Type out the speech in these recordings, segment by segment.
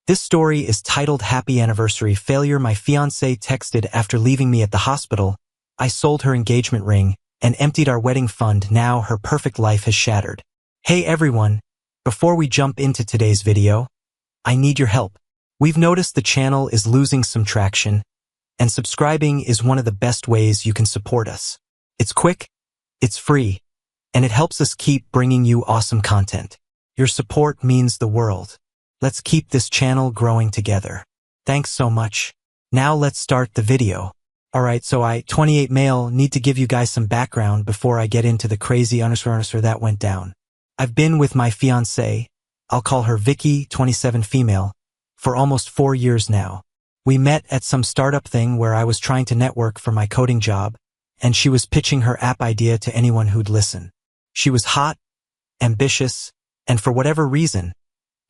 This story is titled Happy Anniversary Failure. My fiancée texted after leaving me at the hospital. I sold her engagement ring and emptied our wedding fund. Now her perfect life has shattered. Hey everyone, before we jump into today's video, I need your help. We've noticed the channel is losing some traction, and subscribing is one of the best ways you can support us. It's quick, it's free, and it helps us keep bringing you awesome content. Your support means the world. Let's keep this channel growing together. Thanks so much. Now let's start the video. Alright, so I, 28 male, need to give you guys some background before I get into the crazy underscore that went down. I've been with my fiancée, I'll call her Vicky, 27 female, for almost 4 years now. We met at some startup thing where I was trying to network for my coding job, and she was pitching her app idea to anyone who'd listen. She was hot, ambitious, and for whatever reason,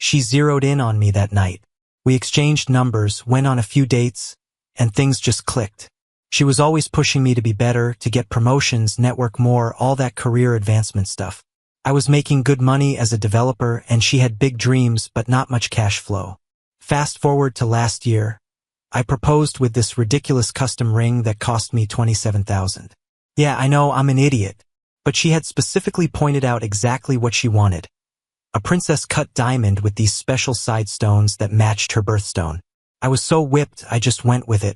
she zeroed in on me that night. We exchanged numbers, went on a few dates, and things just clicked. She was always pushing me to be better, to get promotions, network more, all that career advancement stuff. I was making good money as a developer, and she had big dreams but not much cash flow. Fast forward to last year, I proposed with this ridiculous custom ring that cost me $27,000. Yeah, I know I'm an idiot, but she had specifically pointed out exactly what she wanted. A princess-cut diamond with these special side stones that matched her birthstone. I was so whipped, I just went with it.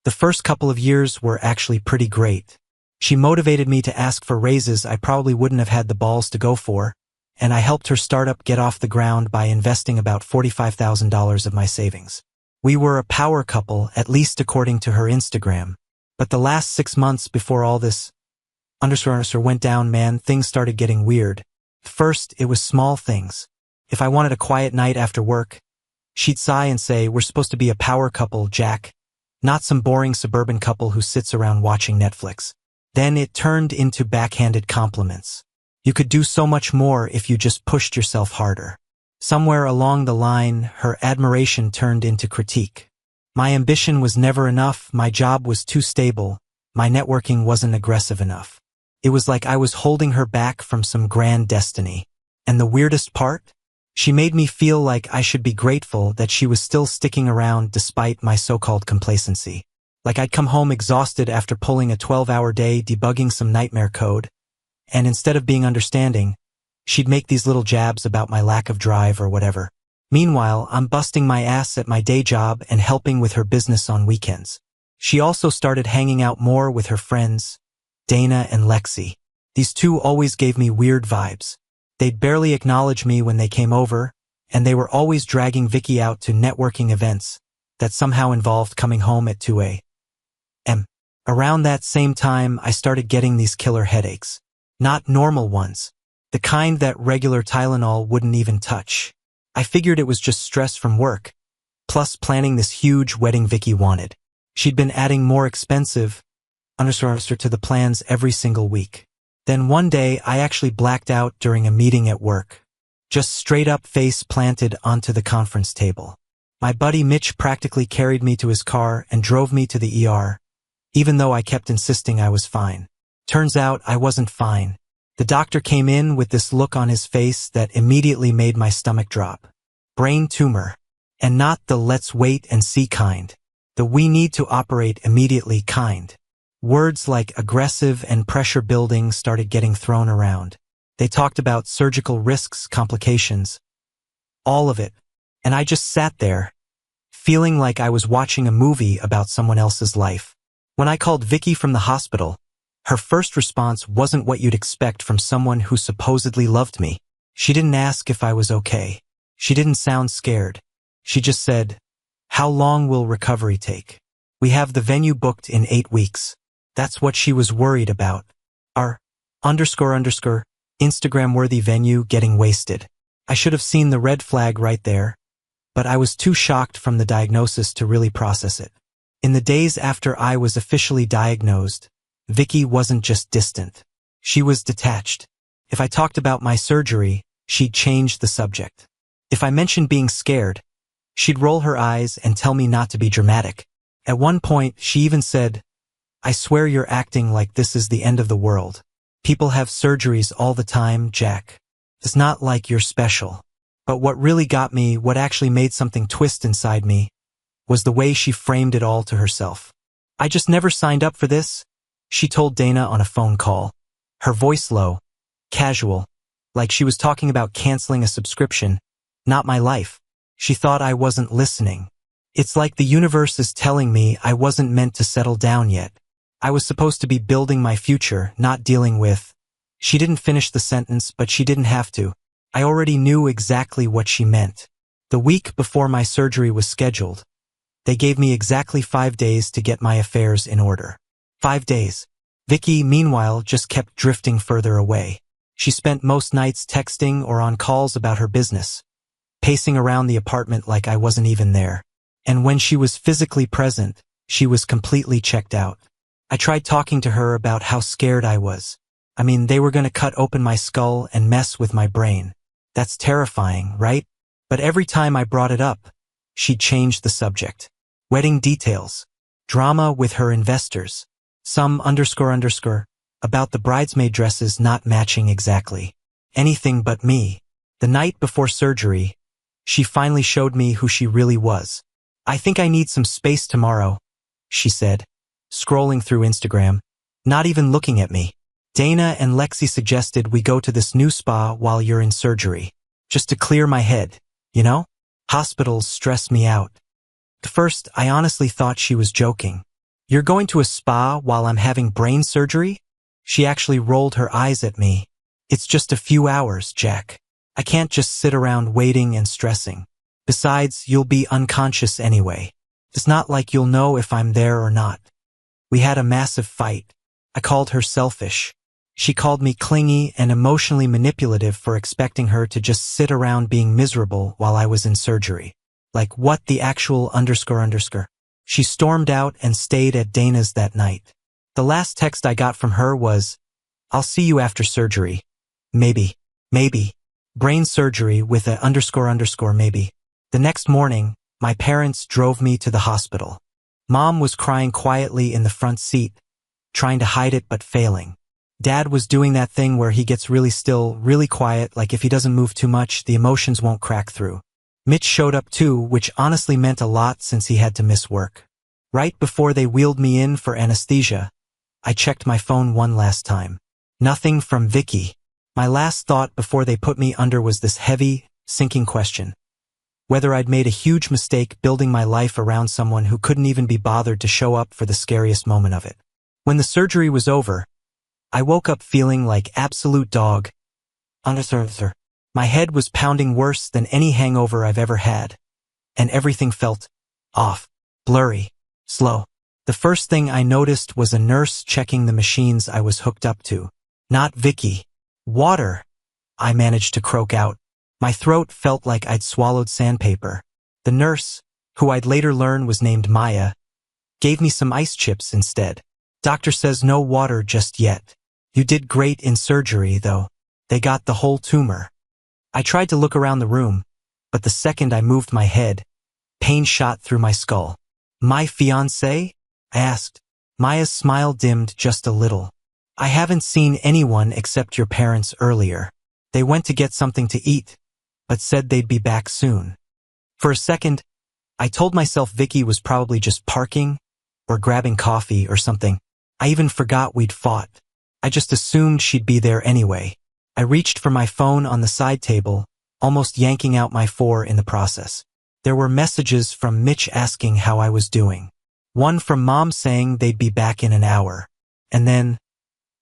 The first couple of years were actually pretty great. She motivated me to ask for raises I probably wouldn't have had the balls to go for, and I helped her startup get off the ground by investing about $45,000 of my savings. We were a power couple, at least according to her Instagram. But the last 6 months before all this underscore went down, man, things started getting weird. First, it was small things. If I wanted a quiet night after work, she'd sigh and say, "We're supposed to be a power couple, Jack, not some boring suburban couple who sits around watching Netflix." Then it turned into backhanded compliments. You could do so much more if you just pushed yourself harder. Somewhere along the line, her admiration turned into critique. My ambition was never enough, my job was too stable, my networking wasn't aggressive enough. It was like I was holding her back from some grand destiny. And the weirdest part? She made me feel like I should be grateful that she was still sticking around despite my so-called complacency. Like I'd come home exhausted after pulling a 12-hour day debugging some nightmare code, and instead of being understanding, she'd make these little jabs about my lack of drive or whatever. Meanwhile, I'm busting my ass at my day job and helping with her business on weekends. She also started hanging out more with her friends, Dana and Lexi. These two always gave me weird vibes. They'd barely acknowledge me when they came over, and they were always dragging Vicky out to networking events that somehow involved coming home at 2 a.m. Around that same time, I started getting these killer headaches. Not normal ones. The kind that regular Tylenol wouldn't even touch. I figured it was just stress from work, plus planning this huge wedding Vicky wanted. She'd been adding more expensive underscore to the plans every single week. Then one day, I actually blacked out during a meeting at work. Just straight up face planted onto the conference table. My buddy Mitch practically carried me to his car and drove me to the ER, even though I kept insisting I was fine. Turns out I wasn't fine. The doctor came in with this look on his face that immediately made my stomach drop. Brain tumor. And not the let's wait and see kind. The we need to operate immediately kind. Words like aggressive and pressure building started getting thrown around. They talked about surgical risks, complications. All of it. And I just sat there, feeling like I was watching a movie about someone else's life. When I called Vicky from the hospital, her first response wasn't what you'd expect from someone who supposedly loved me. She didn't ask if I was okay. She didn't sound scared. She just said, "How long will recovery take? We have the venue booked in 8 weeks. That's what she was worried about. Our underscore Instagram-worthy venue getting wasted. I should have seen the red flag right there, but I was too shocked from the diagnosis to really process it. In the days after I was officially diagnosed, Vicky wasn't just distant. She was detached. If I talked about my surgery, she'd change the subject. If I mentioned being scared, she'd roll her eyes and tell me not to be dramatic. At one point, she even said, "I swear you're acting like this is the end of the world. People have surgeries all the time, Jack. It's not like you're special." But what really got me, what actually made something twist inside me, was the way she framed it all to herself. I just never signed up for this, she told Dana on a phone call. Her voice low, casual, like she was talking about canceling a subscription, not my life. She thought I wasn't listening. It's like the universe is telling me I wasn't meant to settle down yet. I was supposed to be building my future, not dealing with. She didn't finish the sentence, but she didn't have to. I already knew exactly what she meant. The week before my surgery was scheduled, they gave me exactly 5 days to get my affairs in order. 5 days. Vicky, meanwhile, just kept drifting further away. She spent most nights texting or on calls about her business, pacing around the apartment like I wasn't even there. And when she was physically present, she was completely checked out. I tried talking to her about how scared I was. I mean, they were going to cut open my skull and mess with my brain. That's terrifying, right? But every time I brought it up, she'd change the subject. Wedding details. Drama with her investors. Some __, about the bridesmaid dresses not matching exactly. Anything but me. The night before surgery, she finally showed me who she really was. I think I need some space tomorrow, she said, scrolling through Instagram, not even looking at me. Dana and Lexi suggested we go to this new spa while you're in surgery. Just to clear my head, you know? Hospitals stress me out. At first, I honestly thought she was joking. You're going to a spa while I'm having brain surgery? She actually rolled her eyes at me. It's just a few hours, Jack. I can't just sit around waiting and stressing. Besides, you'll be unconscious anyway. It's not like you'll know if I'm there or not. We had a massive fight. I called her selfish. She called me clingy and emotionally manipulative for expecting her to just sit around being miserable while I was in surgery. Like what the actual __. She stormed out and stayed at Dana's that night. The last text I got from her was, "I'll see you after surgery. Maybe. Brain surgery with a __, maybe." The next morning, my parents drove me to the hospital. Mom was crying quietly in the front seat, trying to hide it but failing. Dad was doing that thing where he gets really still, really quiet, like if he doesn't move too much, the emotions won't crack through. Mitch showed up too, which honestly meant a lot since he had to miss work. Right before they wheeled me in for anesthesia, I checked my phone one last time. Nothing from Vicky. My last thought before they put me under was this heavy, sinking question. Whether I'd made a huge mistake building my life around someone who couldn't even be bothered to show up for the scariest moment of it. When the surgery was over, I woke up feeling like absolute dog. My head was pounding worse than any hangover I've ever had, and everything felt off, blurry, slow. The first thing I noticed was a nurse checking the machines I was hooked up to. Not Vicky. Water, I managed to croak out. My throat felt like I'd swallowed sandpaper. The nurse, who I'd later learn was named Maya, gave me some ice chips instead. Doctor says no water just yet. You did great in surgery, though. They got the whole tumor. I tried to look around the room, but the second I moved my head, pain shot through my skull. My fiancé? I asked. Maya's smile dimmed just a little. I haven't seen anyone except your parents earlier. They went to get something to eat, but said they'd be back soon. For a second, I told myself Vicky was probably just parking or grabbing coffee or something. I even forgot we'd fought. I just assumed she'd be there anyway. I reached for my phone on the side table, almost yanking out my 4 in the process. There were messages from Mitch asking how I was doing. One from Mom saying they'd be back in an hour. And then,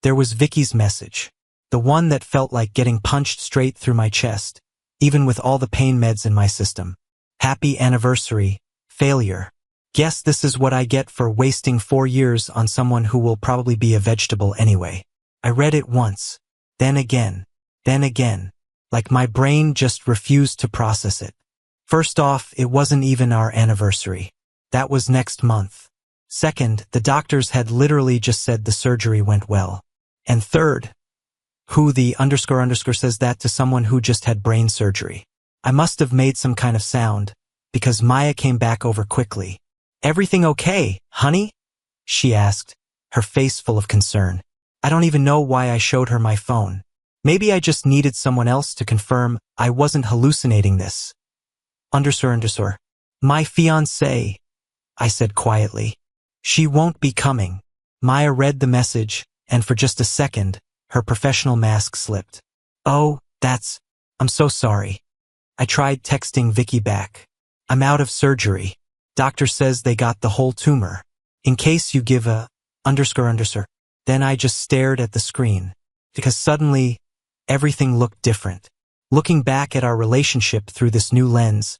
there was Vicky's message. The one that felt like getting punched straight through my chest, even with all the pain meds in my system. Happy anniversary, failure. Guess this is what I get for wasting 4 years on someone who will probably be a vegetable anyway. I read it once, then again, like my brain just refused to process it. First off, it wasn't even our anniversary. That was next month. Second, the doctors had literally just said the surgery went well. And third, who the __ says that to someone who just had brain surgery? I must have made some kind of sound, because Maya came back over quickly. Everything okay, honey? She asked, her face full of concern. I don't even know why I showed her my phone. Maybe I just needed someone else to confirm I wasn't hallucinating this. Underscore. My fiancée, I said quietly. She won't be coming. Maya read the message, and for just a second, her professional mask slipped. Oh, I'm so sorry. I tried texting Vicky back. I'm out of surgery. Doctor says they got the whole tumor. In case you give a underscore. Then I just stared at the screen, because suddenly, everything looked different. Looking back at our relationship through this new lens,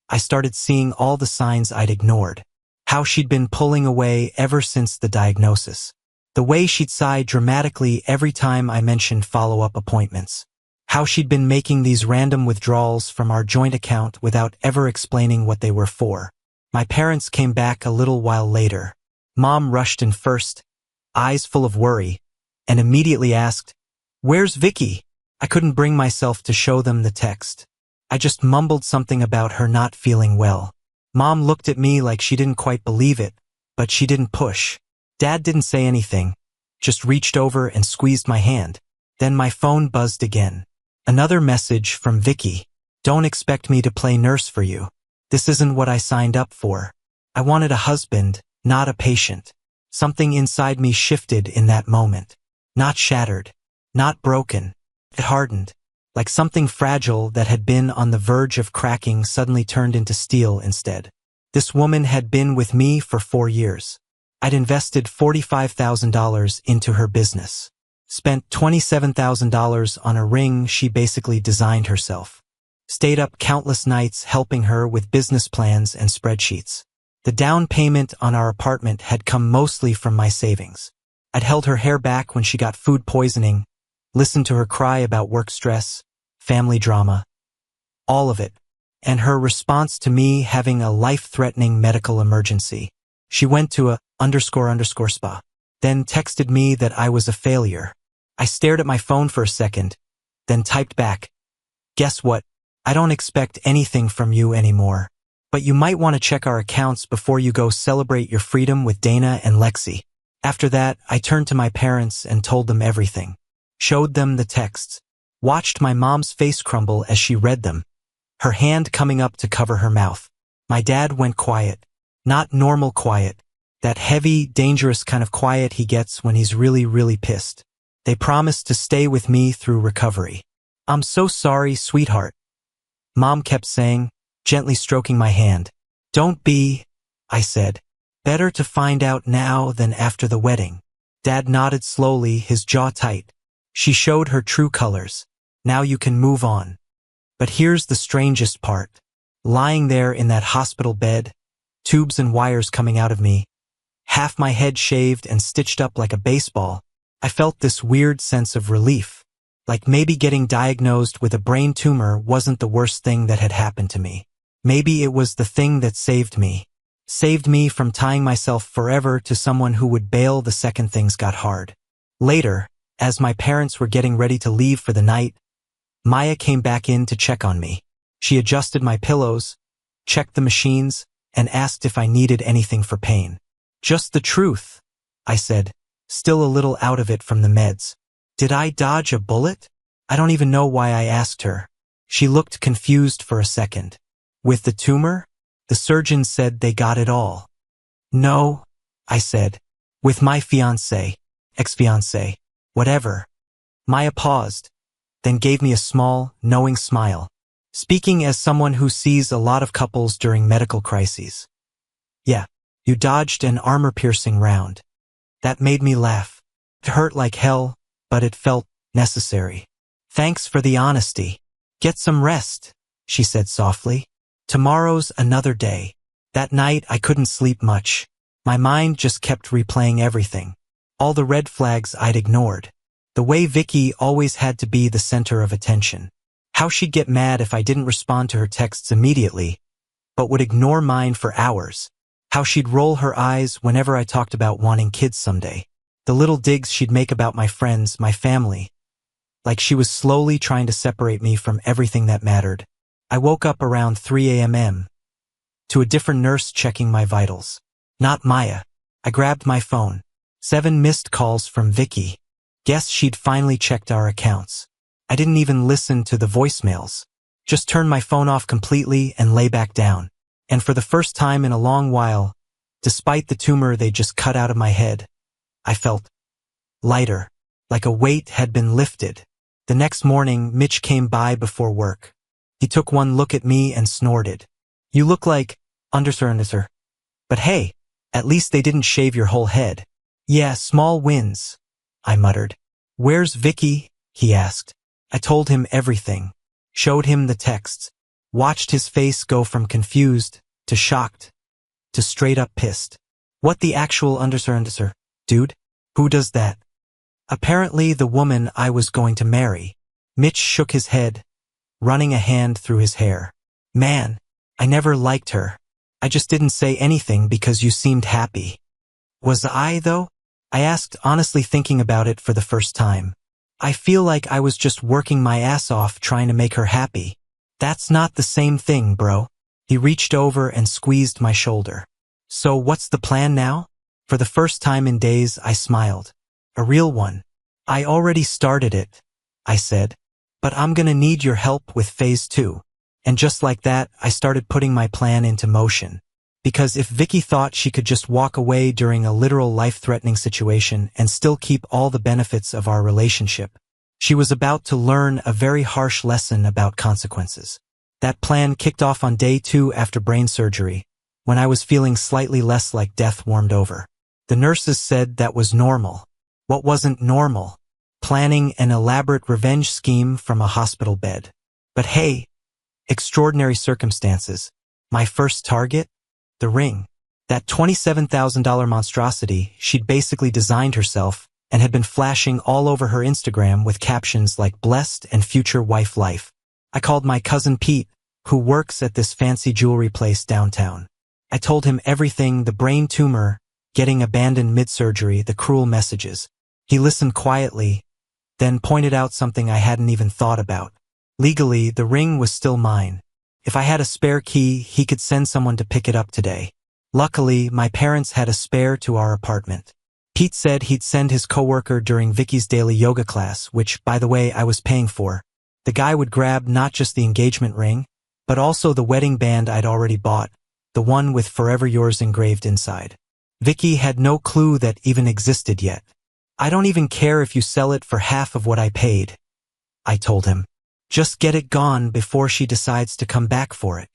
I started seeing all the signs I'd ignored. How she'd been pulling away ever since the diagnosis. The way she'd sigh dramatically every time I mentioned follow-up appointments. How she'd been making these random withdrawals from our joint account without ever explaining what they were for. My parents came back a little while later. Mom rushed in first, eyes full of worry, and immediately asked, "Where's Vicky?" I couldn't bring myself to show them the text. I just mumbled something about her not feeling well. Mom looked at me like she didn't quite believe it, but she didn't push. Dad didn't say anything, just reached over and squeezed my hand. Then my phone buzzed again. Another message from Vicky. Don't expect me to play nurse for you. This isn't what I signed up for. I wanted a husband, not a patient. Something inside me shifted in that moment. Not shattered. Not broken. It hardened. Like something fragile that had been on the verge of cracking suddenly turned into steel instead. This woman had been with me for 4 years. I'd invested $45,000 into her business. Spent $27,000 on a ring she basically designed herself. Stayed up countless nights helping her with business plans and spreadsheets. The down payment on our apartment had come mostly from my savings. I'd held her hair back when she got food poisoning, listened to her cry about work stress, family drama, all of it, and her response to me having a life-threatening medical emergency. She went to a underscore spa, then texted me that I was a failure. I stared at my phone for a second, then typed back, "Guess what? I don't expect anything from you anymore. But you might want to check our accounts before you go celebrate your freedom with Dana and Lexi." After that, I turned to my parents and told them everything. Showed them the texts. Watched my mom's face crumble as she read them, her hand coming up to cover her mouth. My dad went quiet. Not normal quiet. That heavy, dangerous kind of quiet he gets when he's really, really pissed. They promised to stay with me through recovery. "I'm so sorry, sweetheart," Mom kept saying, gently stroking my hand. "Don't be," I said. "Better to find out now than after the wedding." Dad nodded slowly, his jaw tight. She showed her true colors. Now you can move on. But here's the strangest part. Lying there in that hospital bed, tubes and wires coming out of me, half my head shaved and stitched up like a baseball, I felt this weird sense of relief. Like maybe getting diagnosed with a brain tumor wasn't the worst thing that had happened to me. Maybe it was the thing that saved me. Saved me from tying myself forever to someone who would bail the second things got hard. Later, as my parents were getting ready to leave for the night, Maya came back in to check on me. She adjusted my pillows, checked the machines, and asked if I needed anything for pain. "Just the truth," I said, still a little out of it from the meds. Did I dodge a bullet? I don't even know why I asked her. She looked confused for a second. "With the tumor? The surgeon said they got it all." "No," I said. "With my fiancé, ex-fiancé, whatever." Maya paused, then gave me a small, knowing smile, speaking as someone who sees a lot of couples during medical crises. "Yeah, you dodged an armor-piercing round." That made me laugh. It hurt like hell, but it felt necessary. "Thanks for the honesty. Get some rest," she said softly. "Tomorrow's another day." That night I couldn't sleep much. My mind just kept replaying everything. All the red flags I'd ignored. The way Vicky always had to be the center of attention. How she'd get mad if I didn't respond to her texts immediately, but would ignore mine for hours. How she'd roll her eyes whenever I talked about wanting kids someday. The little digs she'd make about my friends, my family. Like she was slowly trying to separate me from everything that mattered. I woke up around 3 a.m. to a different nurse checking my vitals. Not Maya. I grabbed my phone. 7 missed calls from Vicky. Guess she'd finally checked our accounts. I didn't even listen to the voicemails. Just turned my phone off completely and lay back down. And for the first time in a long while, despite the tumor they just cut out of my head, I felt lighter, like a weight had been lifted. The next morning, Mitch came by before work. He took one look at me and snorted. "You look like undersir. But hey, at least they didn't shave your whole head." "Yeah, small wins," I muttered. "Where's Vicky?" he asked. I told him everything, showed him the texts, watched his face go from confused to shocked to straight up pissed. "What the actual undersir, dude? Who does that?" "Apparently the woman I was going to marry." Mitch shook his head, running a hand through his hair. "Man, I never liked her. I just didn't say anything because you seemed happy." "Was I, though?" I asked, honestly thinking about it for the first time. I feel like I was just working my ass off trying to make her happy. "That's not the same thing, bro." He reached over and squeezed my shoulder. "So what's the plan now?" For the first time in days, I smiled. "A real one." "I already started it," I said. "But I'm gonna need your help with phase 2. And just like that, I started putting my plan into motion. Because if Vicky thought she could just walk away during a literal life-threatening situation and still keep all the benefits of our relationship, she was about to learn a very harsh lesson about consequences. That plan kicked off on day 2 after brain surgery, when I was feeling slightly less like death warmed over. The nurses said that was normal. What wasn't normal? Planning an elaborate revenge scheme from a hospital bed. But hey, extraordinary circumstances. My first target? The ring. That $27,000 monstrosity she'd basically designed herself and had been flashing all over her Instagram with captions like "blessed" and "future wife life." I called my cousin Pete, who works at this fancy jewelry place downtown. I told him everything: the brain tumor, getting abandoned mid-surgery, the cruel messages. He listened quietly, then pointed out something I hadn't even thought about. Legally, the ring was still mine. If I had a spare key, he could send someone to pick it up today. Luckily, my parents had a spare to our apartment. Pete said he'd send his coworker during Vicky's daily yoga class, which, by the way, I was paying for. The guy would grab not just the engagement ring, but also the wedding band I'd already bought, the one with "Forever Yours" engraved inside. Vicky had no clue that even existed yet. "I don't even care if you sell it for half of what I paid," I told him. "Just get it gone before she decides to come back for it."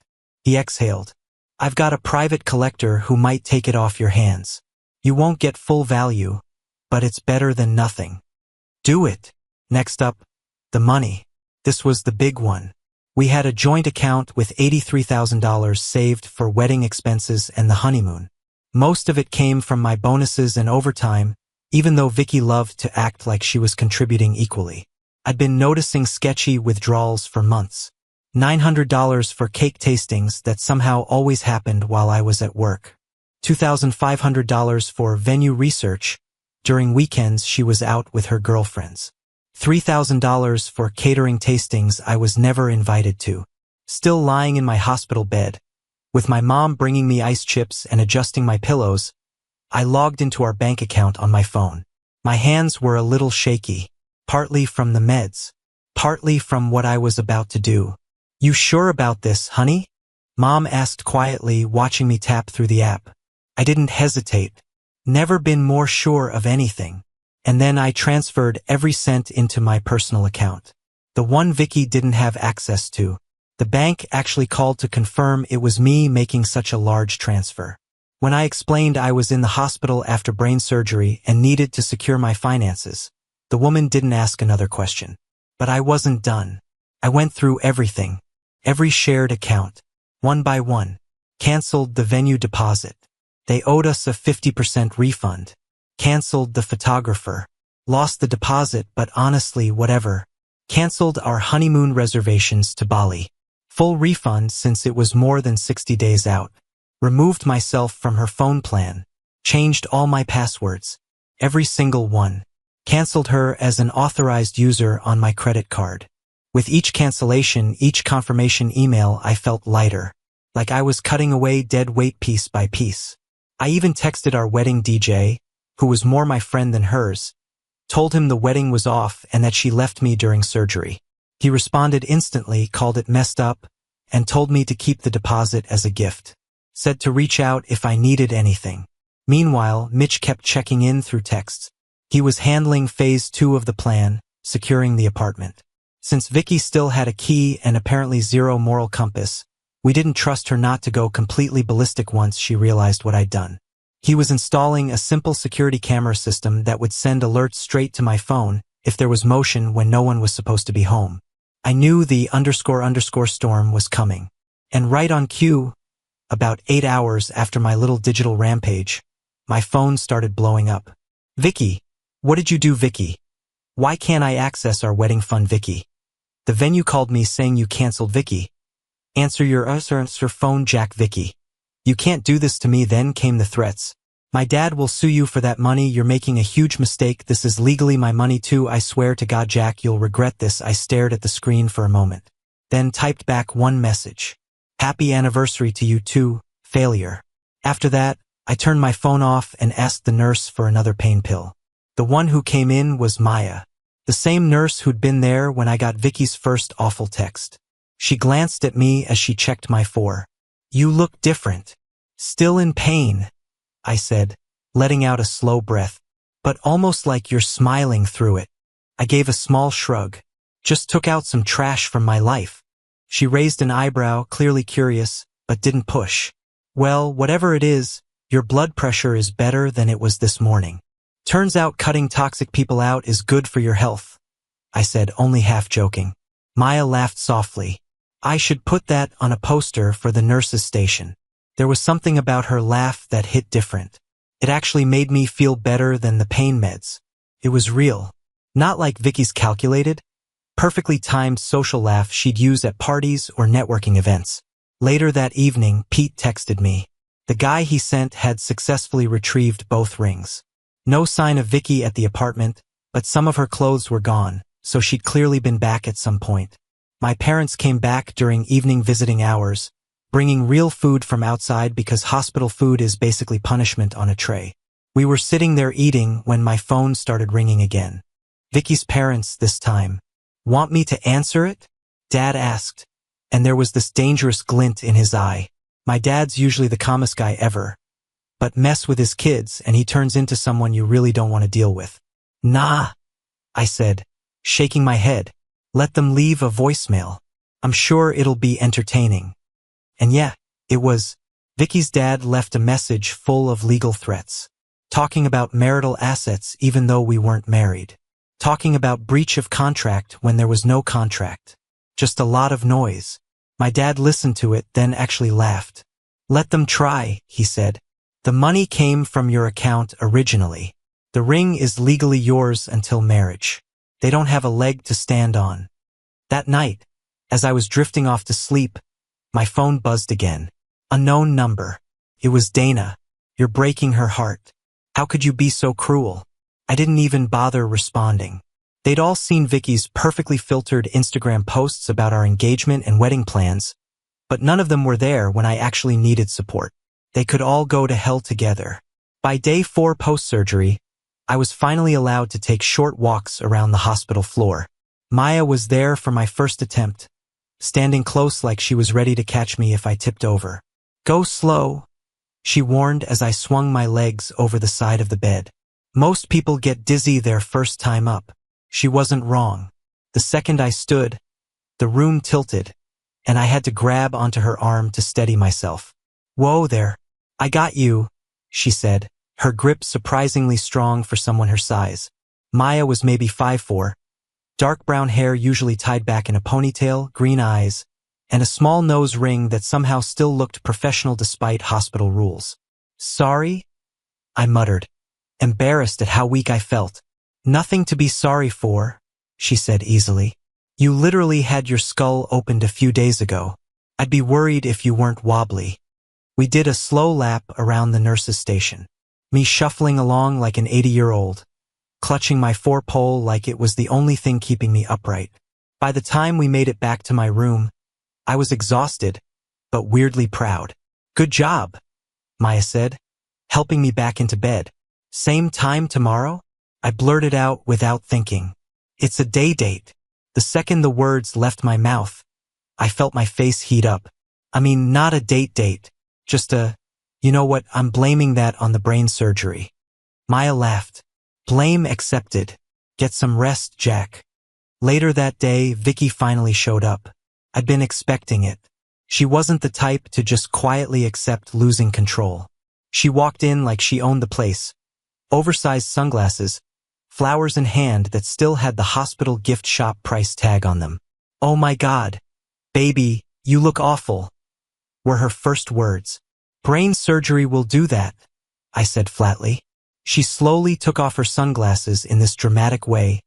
He exhaled. "I've got a private collector who might take it off your hands. You won't get full value, but it's better than nothing. Do it." Next up, the money. This was the big one. We had a joint account with $83,000 saved for wedding expenses and the honeymoon. Most of it came from my bonuses and overtime, even though Vicky loved to act like she was contributing equally. I'd been noticing sketchy withdrawals for months. $900 for cake tastings that somehow always happened while I was at work. $2,500 for venue research. During weekends she was out with her girlfriends. $3,000 for catering tastings I was never invited to. Still lying in my hospital bed, with my mom bringing me ice chips and adjusting my pillows, I logged into our bank account on my phone. My hands were a little shaky. Partly from the meds, partly from what I was about to do. "You sure about this, honey?" Mom asked quietly, watching me tap through the app. I didn't hesitate. Never been more sure of anything. And then I transferred every cent into my personal account. The one Vicky didn't have access to. The bank actually called to confirm it was me making such a large transfer. When I explained I was in the hospital after brain surgery and needed to secure my finances, the woman didn't ask another question. But I wasn't done. I went through everything, every shared account, one by one. Canceled the venue deposit. They owed us a 50% refund. Canceled the photographer. Lost the deposit, but honestly, whatever. Canceled our honeymoon reservations to Bali. Full refund since it was more than 60 days out. Removed myself from her phone plan. Changed all my passwords. Every single one. Canceled her as an authorized user on my credit card. With each cancellation, each confirmation email, I felt lighter, like I was cutting away dead weight piece by piece. I even texted our wedding DJ, who was more my friend than hers, Told him the wedding was off and that she left me during surgery. He responded instantly, called it messed up, and told me to keep the deposit as a gift. Said to reach out if I needed anything. Meanwhile, Mitch kept checking in through texts. He was handling phase 2 of the plan, securing the apartment. Since Vicky still had a key and apparently zero moral compass, we didn't trust her not to go completely ballistic once she realized what I'd done. He was installing a simple security camera system that would send alerts straight to my phone if there was motion when no one was supposed to be home. I knew the __ storm was coming. And right on cue, about 8 hours after my little digital rampage, my phone started blowing up. Vicky, what did you do, Vicky? Why can't I access our wedding fund, Vicky? The venue called me saying you canceled, Vicky. Answer your phone, Jack, Vicky. You can't do this to me. Then came the threats. My dad will sue you for that money. You're making a huge mistake. This is legally my money too. I swear to God, Jack, you'll regret this. I stared at the screen for a moment, then typed back one message. Happy anniversary to you too, failure. After that, I turned my phone off and asked the nurse for another pain pill. The one who came in was Maya, the same nurse who'd been there when I got Vicky's first awful text. She glanced at me as she checked my phone. You look different. Still in pain, I said, letting out a slow breath, but almost like you're smiling through it. I gave a small shrug. Just took out some trash from my life. She raised an eyebrow, clearly curious, but didn't push. Well, whatever it is, your blood pressure is better than it was this morning. Turns out cutting toxic people out is good for your health, I said, only half joking. Maya laughed softly. I should put that on a poster for the nurse's station. There was something about her laugh that hit different. It actually made me feel better than the pain meds. It was real. Not like Vicky's calculated, perfectly timed social laugh she'd use at parties or networking events. Later that evening, Pete texted me. The guy he sent had successfully retrieved both rings. No sign of Vicky at the apartment, but some of her clothes were gone, so she'd clearly been back at some point. My parents came back during evening visiting hours, bringing real food from outside because hospital food is basically punishment on a tray. We were sitting there eating when my phone started ringing again. Vicky's parents this time. Want me to answer it? Dad asked, and there was this dangerous glint in his eye. My dad's usually the calmest guy ever, but mess with his kids and he turns into someone you really don't want to deal with. Nah, I said, shaking my head. Let them leave a voicemail. I'm sure it'll be entertaining. And yeah, it was. Vicky's dad left a message full of legal threats. Talking about marital assets even though we weren't married. Talking about breach of contract when there was no contract. Just a lot of noise. My dad listened to it, then actually laughed. Let them try, he said. The money came from your account originally. The ring is legally yours until marriage. They don't have a leg to stand on. That night, as I was drifting off to sleep, my phone buzzed again. Unknown number. It was Dana. You're breaking her heart. How could you be so cruel? I didn't even bother responding. They'd all seen Vicky's perfectly filtered Instagram posts about our engagement and wedding plans, but none of them were there when I actually needed support. They could all go to hell together. By day 4 post-surgery, I was finally allowed to take short walks around the hospital floor. Maya was there for my first attempt, standing close like she was ready to catch me if I tipped over. Go slow, she warned as I swung my legs over the side of the bed. Most people get dizzy their first time up. She wasn't wrong. The second I stood, the room tilted, and I had to grab onto her arm to steady myself. Whoa there. I got you, she said, her grip surprisingly strong for someone her size. Maya was maybe 5'4", dark brown hair usually tied back in a ponytail, green eyes, and a small nose ring that somehow still looked professional despite hospital rules. Sorry? I muttered, embarrassed at how weak I felt. Nothing to be sorry for, she said easily. You literally had your skull opened a few days ago. I'd be worried if you weren't wobbly. We did a slow lap around the nurse's station. Me shuffling along like an 80-year-old, clutching my four-pole like it was the only thing keeping me upright. By the time we made it back to my room, I was exhausted, but weirdly proud. Good job, Maya said, helping me back into bed. Same time tomorrow? I blurted out without thinking. It's a day date. The second the words left my mouth, I felt my face heat up. I mean, not a date, just a, you know what, I'm blaming that on the brain surgery. Maya laughed. Blame accepted. Get some rest, Jack. Later that day, Vicky finally showed up. I'd been expecting it. She wasn't the type to just quietly accept losing control. She walked in like she owned the place. Oversized sunglasses, flowers in hand that still had the hospital gift shop price tag on them. "Oh my God, baby, you look awful," were her first words. "Brain surgery will do that," I said flatly. She slowly took off her sunglasses in this dramatic way,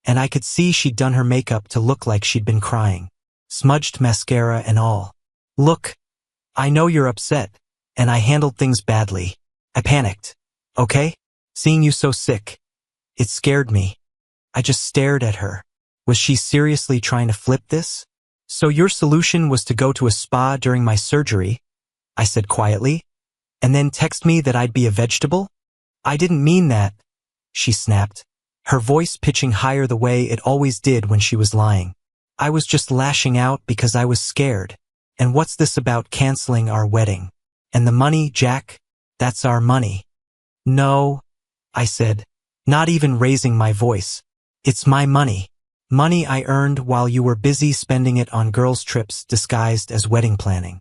and I could see she'd done her makeup to look like she'd been crying. Smudged mascara and all. "Look, I know you're upset, and I handled things badly. I panicked, okay? Seeing you so sick, it scared me." I just stared at her. Was she seriously trying to flip this? "So your solution was to go to a spa during my surgery," I said quietly, "and then text me that I'd be a vegetable?" "I didn't mean that," she snapped, her voice pitching higher the way it always did when she was lying. "I was just lashing out because I was scared. And what's this about canceling our wedding? And the money, Jack? That's our money." "No," I said, not even raising my voice. "It's my money. Money I earned while you were busy spending it on girls' trips disguised as wedding planning."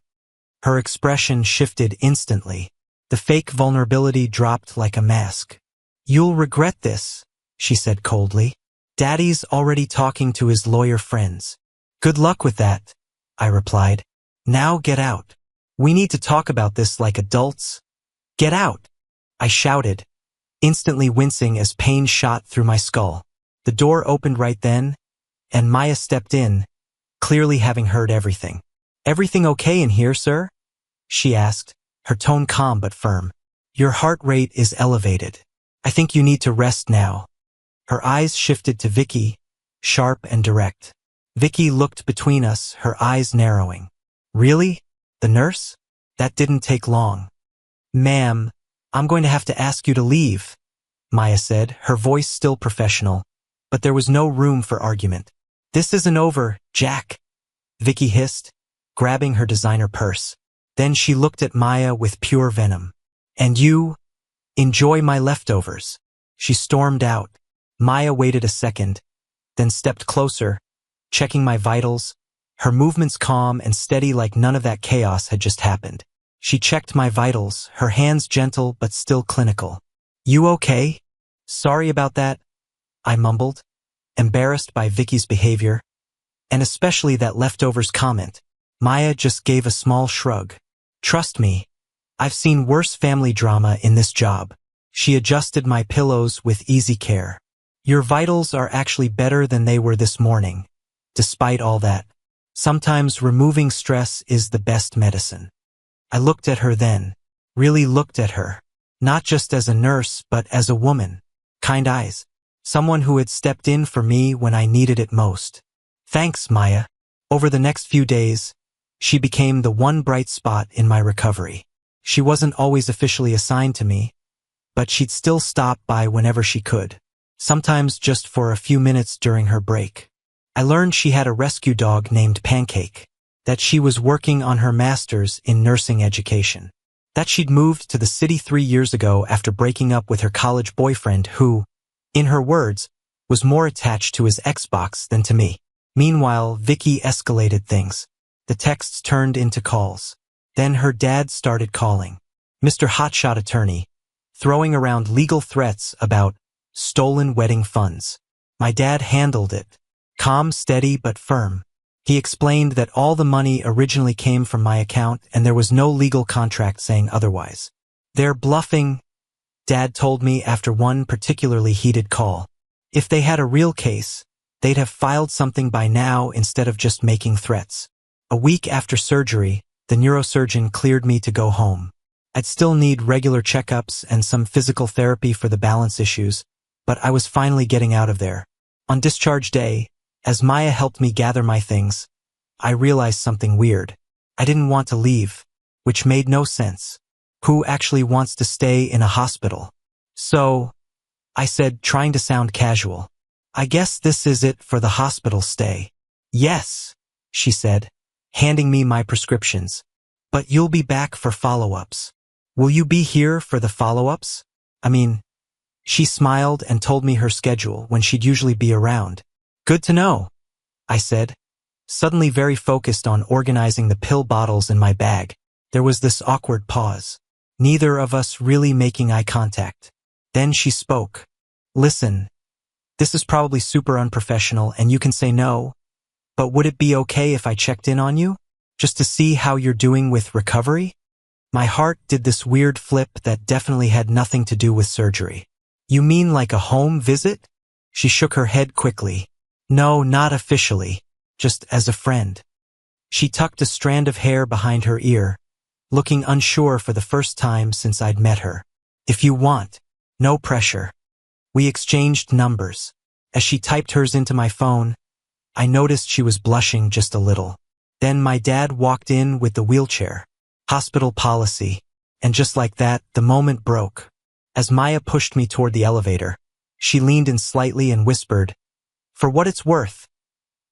Her expression shifted instantly. The fake vulnerability dropped like a mask. "You'll regret this," she said coldly. "Daddy's already talking to his lawyer friends." "Good luck with that," I replied. "Now get out. We need to talk about this like adults." "Get out," I shouted, instantly wincing as pain shot through my skull. The door opened right then, and Maya stepped in, clearly having heard everything. "Everything okay in here, sir?" she asked, her tone calm but firm. "Your heart rate is elevated. I think you need to rest now." Her eyes shifted to Vicky, sharp and direct. Vicky looked between us, her eyes narrowing. "Really? The nurse?" That didn't take long. "Ma'am, I'm going to have to ask you to leave," Maya said, her voice still professional, but there was no room for argument. "This isn't over, Jack," Vicky hissed, grabbing her designer purse. Then she looked at Maya with pure venom. "And you? Enjoy my leftovers." She stormed out. Maya waited a second, then stepped closer, checking my vitals, her movements calm and steady like none of that chaos had just happened. She checked my vitals, her hands gentle but still clinical. "You okay?" "Sorry about that," I mumbled, embarrassed by Vicky's behavior, and especially that leftovers comment. Maya just gave a small shrug. "Trust me, I've seen worse family drama in this job." She adjusted my pillows with easy care. "Your vitals are actually better than they were this morning, despite all that. Sometimes removing stress is the best medicine." I looked at her then, really looked at her, not just as a nurse but as a woman. Kind eyes. Someone who had stepped in for me when I needed it most. "Thanks, Maya." Over the next few days, she became the one bright spot in my recovery. She wasn't always officially assigned to me, but she'd still stop by whenever she could, sometimes just for a few minutes during her break. I learned she had a rescue dog named Pancake, that she was working on her master's in nursing education, that she'd moved to the city 3 years ago after breaking up with her college boyfriend who, in her words, was more attached to his Xbox than to me. Meanwhile, Vicky escalated things. The texts turned into calls. Then her dad started calling, Mr. Hotshot Attorney, throwing around legal threats about stolen wedding funds. My dad handled it, calm, steady, but firm. He explained that all the money originally came from my account and there was no legal contract saying otherwise. "They're bluffing," Dad told me after one particularly heated call. "If they had a real case, they'd have filed something by now instead of just making threats." A week after surgery, the neurosurgeon cleared me to go home. I'd still need regular checkups and some physical therapy for the balance issues, but I was finally getting out of there. On discharge day, as Maya helped me gather my things, I realized something weird. I didn't want to leave, which made no sense. Who actually wants to stay in a hospital? So, I said, trying to sound casual. I guess this is it for the hospital stay. Yes, she said, handing me my prescriptions. But you'll be back for follow-ups. Will you be here for the follow-ups? She smiled and told me her schedule when she'd usually be around. Good to know, I said, suddenly very focused on organizing the pill bottles in my bag. There was this awkward pause, neither of us really making eye contact. Then she spoke. Listen, this is probably super unprofessional and you can say no, but would it be okay if I checked in on you? Just to see how you're doing with recovery? My heart did this weird flip that definitely had nothing to do with surgery. You mean like a home visit? She shook her head quickly. No, not officially, just as a friend. She tucked a strand of hair behind her ear, looking unsure for the first time since I'd met her. If you want, no pressure. We exchanged numbers. As she typed hers into my phone, I noticed she was blushing just a little. Then my dad walked in with the wheelchair. Hospital policy. And just like that, the moment broke. As Maya pushed me toward the elevator, she leaned in slightly and whispered, "For what it's worth,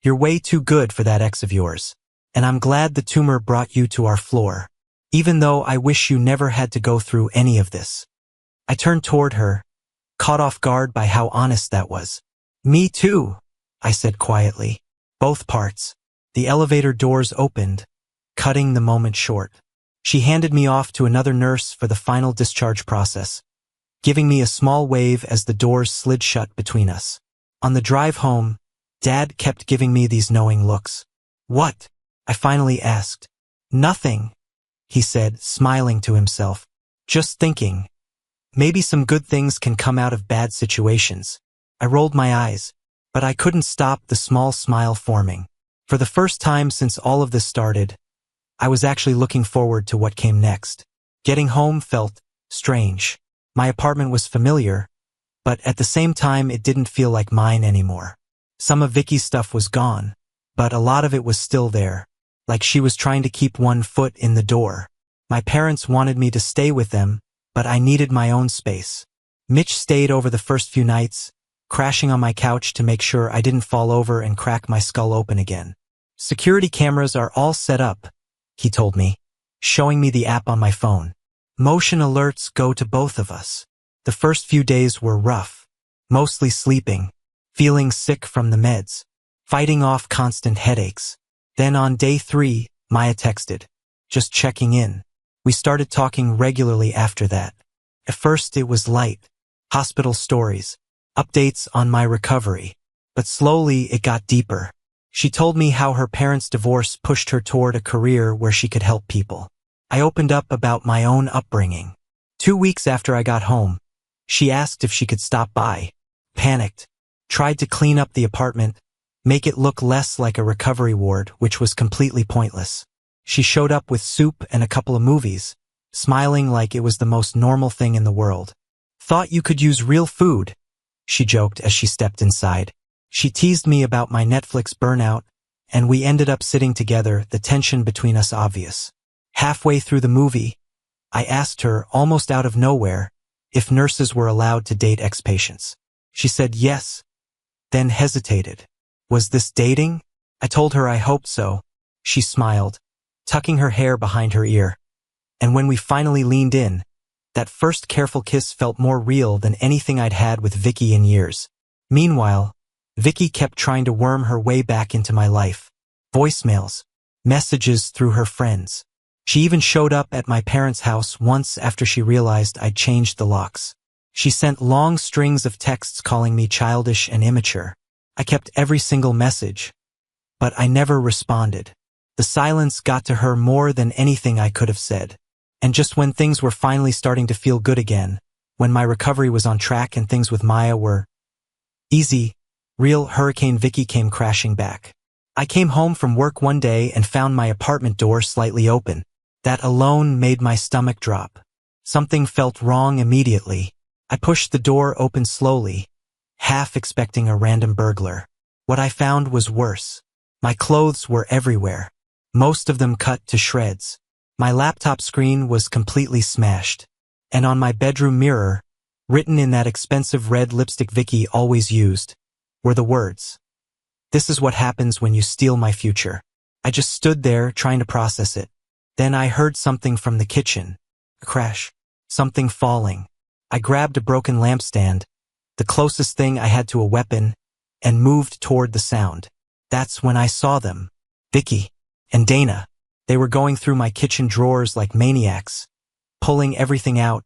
you're way too good for that ex of yours. And I'm glad the tumor brought you to our floor. Even though I wish you never had to go through any of this." I turned toward her, caught off guard by how honest that was. Me too, I said quietly. Both parts. The elevator doors opened, cutting the moment short. She handed me off to another nurse for the final discharge process, giving me a small wave as the doors slid shut between us. On the drive home, Dad kept giving me these knowing looks. What? I finally asked. Nothing, he said, smiling to himself. Just thinking. Maybe some good things can come out of bad situations. I rolled my eyes, but I couldn't stop the small smile forming. For the first time since all of this started, I was actually looking forward to what came next. Getting home felt strange. My apartment was familiar, but at the same time it didn't feel like mine anymore. Some of Vicky's stuff was gone, but a lot of it was still there, like she was trying to keep one foot in the door. My parents wanted me to stay with them, but I needed my own space. Mitch stayed over the first few nights, crashing on my couch to make sure I didn't fall over and crack my skull open again. Security cameras are all set up, he told me, showing me the app on my phone. Motion alerts go to both of us. The first few days were rough, mostly sleeping, feeling sick from the meds, fighting off constant headaches. Then on day 3, Maya texted, just checking in. We started talking regularly after that. At first it was light, hospital stories, updates on my recovery, but slowly it got deeper. She told me how her parents' divorce pushed her toward a career where she could help people. I opened up about my own upbringing. 2 weeks after I got home, she asked if she could stop by. Panicked. Tried to clean up the apartment, make it look less like a recovery ward, which was completely pointless. She showed up with soup and a couple of movies, smiling like it was the most normal thing in the world. Thought you could use real food, she joked as she stepped inside. She teased me about my Netflix burnout, and we ended up sitting together, the tension between us obvious. Halfway through the movie, I asked her, almost out of nowhere, if nurses were allowed to date ex-patients. She said yes, then hesitated. Was this dating? I told her I hoped so. She smiled, tucking her hair behind her ear. And when we finally leaned in, that first careful kiss felt more real than anything I'd had with Vicky in years. Meanwhile, Vicky kept trying to worm her way back into my life. Voicemails, messages through her friends. She even showed up at my parents' house once after she realized I'd changed the locks. She sent long strings of texts calling me childish and immature. I kept every single message, but I never responded. The silence got to her more than anything I could have said. And just when things were finally starting to feel good again, when my recovery was on track and things with Maya were easy, real Hurricane Vicky came crashing back. I came home from work one day and found my apartment door slightly open. That alone made my stomach drop. Something felt wrong immediately. I pushed the door open slowly, half expecting a random burglar. What I found was worse. My clothes were everywhere, most of them cut to shreds. My laptop screen was completely smashed, and on my bedroom mirror, Written in that expensive red lipstick Vicky always used were the words, "This is what happens when you steal my future." I just stood there trying to process it. Then I heard something from the kitchen. A crash. Something falling. I grabbed a broken lampstand, the closest thing I had to a weapon, and moved toward the sound. That's when I saw them. Vicky and Dana. They were going through my kitchen drawers like maniacs, pulling everything out,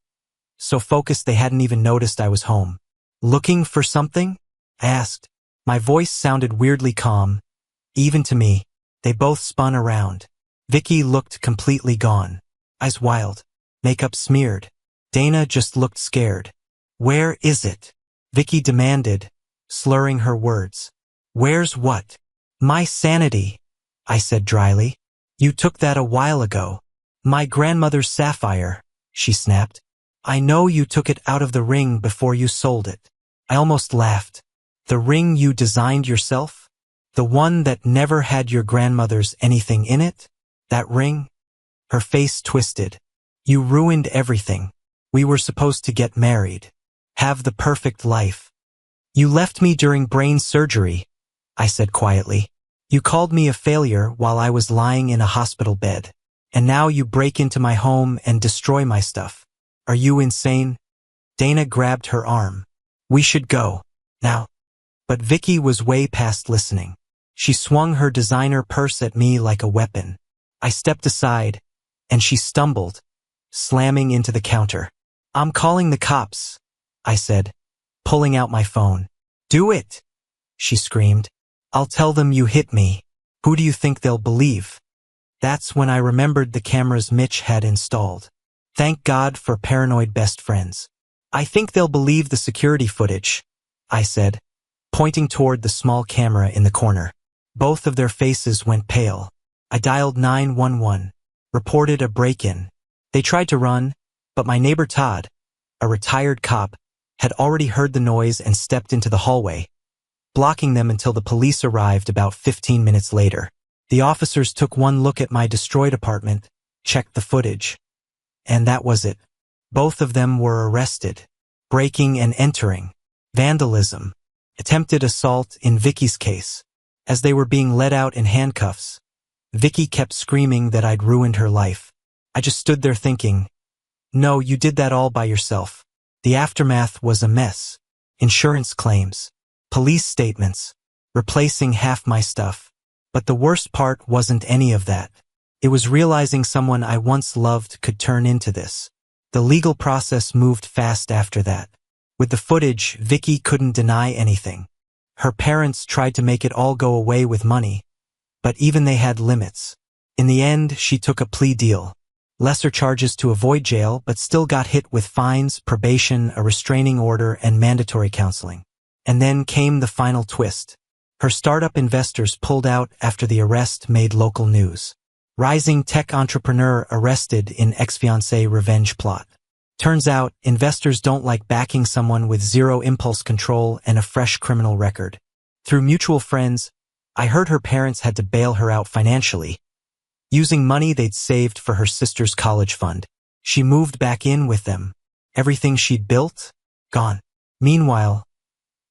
so focused they hadn't even noticed I was home. "Looking for something?" I asked. My voice sounded weirdly calm, even to me. They both spun around. Vicky looked completely gone. Eyes wild. Makeup smeared. Dana just looked scared. "Where is it?" Vicky demanded, slurring her words. "Where's what?" "My sanity," I said dryly. "You took that a while ago." "My grandmother's sapphire," she snapped. "I know you took it out of the ring before you sold it." I almost laughed. "The ring you designed yourself? The one that never had your grandmother's anything in it? That ring?" Her face twisted. "You ruined everything. We were supposed to get married. Have the perfect life. You left me during brain surgery," I said quietly. "You called me a failure while I was lying in a hospital bed. And now you break into my home and destroy my stuff. Are you insane?" Dana grabbed her arm. "We should go. Now." But Vicky was way past listening. She swung her designer purse at me like a weapon. I stepped aside, and she stumbled, slamming into the counter. "I'm calling the cops," I said, pulling out my phone. "Do it," she screamed. "I'll tell them you hit me. Who do you think they'll believe?" That's when I remembered the cameras Mitch had installed. Thank God for paranoid best friends. "I think they'll believe the security footage," I said, pointing toward the small camera in the corner. Both of their faces went pale. I dialed 911, reported a break-in. They tried to run, but my neighbor Todd, a retired cop, had already heard the noise and stepped into the hallway, blocking them until the police arrived about 15 minutes later. The officers took one look at my destroyed apartment, checked the footage, and that was it. Both of them were arrested. Breaking and entering, vandalism, attempted assault in Vicky's case. As they were being led out in handcuffs, Vicky kept screaming that I'd ruined her life. I just stood there thinking, no, you did that all by yourself. The aftermath was a mess. Insurance claims, police statements, replacing half my stuff. But the worst part wasn't any of that. It was realizing someone I once loved could turn into this. The legal process moved fast after that. With the footage, Vicky couldn't deny anything. Her parents tried to make it all go away with money, but even they had limits. In the end, she took a plea deal. Lesser charges to avoid jail, but still got hit with fines, probation, a restraining order, and mandatory counseling. And then came the final twist. Her startup investors pulled out after the arrest made local news. Rising tech entrepreneur arrested in ex-fiancée revenge plot. Turns out, investors don't like backing someone with zero impulse control and a fresh criminal record. Through mutual friends, I heard her parents had to bail her out financially, using money they'd saved for her sister's college fund. She moved back in with them. Everything she'd built, gone. Meanwhile,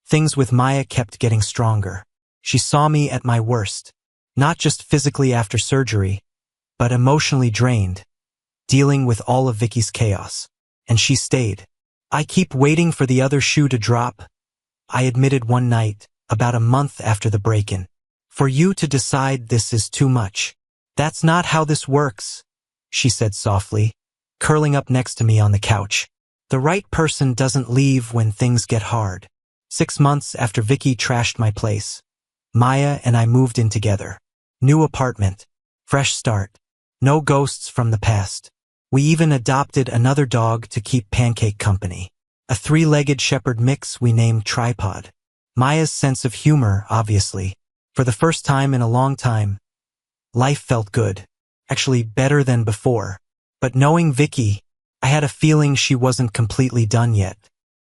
things with Maya kept getting stronger. She saw me at my worst, not just physically after surgery, but emotionally drained, dealing with all of Vicky's chaos. And she stayed. "I keep waiting for the other shoe to drop," I admitted one night, about a month after the break-in. "For you to decide this is too much." "That's not how this works," she said softly, curling up next to me on the couch. "The right person doesn't leave when things get hard." 6 months after Vicky trashed my place, Maya and I moved in together. New apartment, fresh start, no ghosts from the past. We even adopted another dog to keep Pancake company. A 3-legged shepherd mix we named Tripod. Maya's sense of humor, obviously. For the first time in a long time, life felt good. Actually, better than before. But knowing Vicky, I had a feeling she wasn't completely done yet.